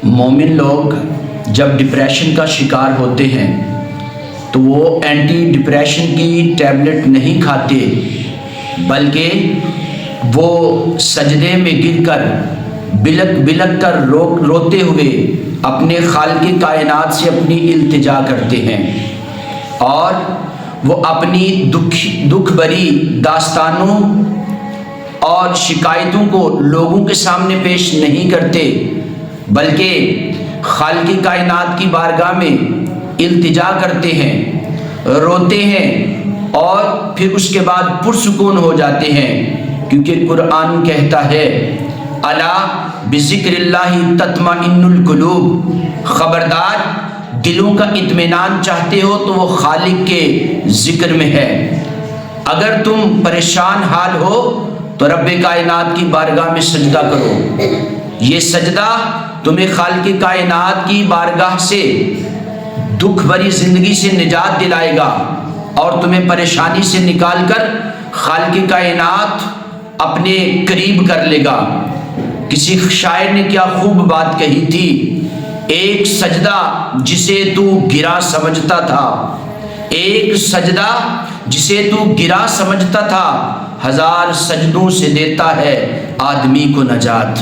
مومن لوگ جب ڈپریشن کا شکار ہوتے ہیں تو وہ اینٹی ڈپریشن کی ٹیبلٹ نہیں کھاتے، بلکہ وہ سجدے میں گر کر بلک بلک کر روتے ہوئے اپنے خالق کائنات سے اپنی التجا کرتے ہیں، اور وہ اپنی دکھ بری داستانوں اور شکایتوں کو لوگوں کے سامنے پیش نہیں کرتے، بلکہ خالق کائنات کی بارگاہ میں التجا کرتے ہیں، روتے ہیں، اور پھر اس کے بعد پرسکون ہو جاتے ہیں، کیونکہ قرآن کہتا ہے الا بذکر اللہ تطمئن القلوب، خبردار دلوں کا اطمینان چاہتے ہو تو وہ خالق کے ذکر میں ہے۔ اگر تم پریشان حال ہو تو رب کائنات کی بارگاہ میں سجدہ کرو، یہ سجدہ تمہیں خالق کائنات کی بارگاہ سے دکھ بھری زندگی سے نجات دلائے گا اور تمہیں پریشانی سے نکال کر خالق کائنات اپنے قریب کر لے گا۔ کسی شاعر نے کیا خوب بات کہی تھی، ایک سجدہ جسے تو گرا سمجھتا تھا، ایک سجدہ جسے تو گرا سمجھتا تھا، ہزار سجدوں سے دیتا ہے آدمی کو نجات۔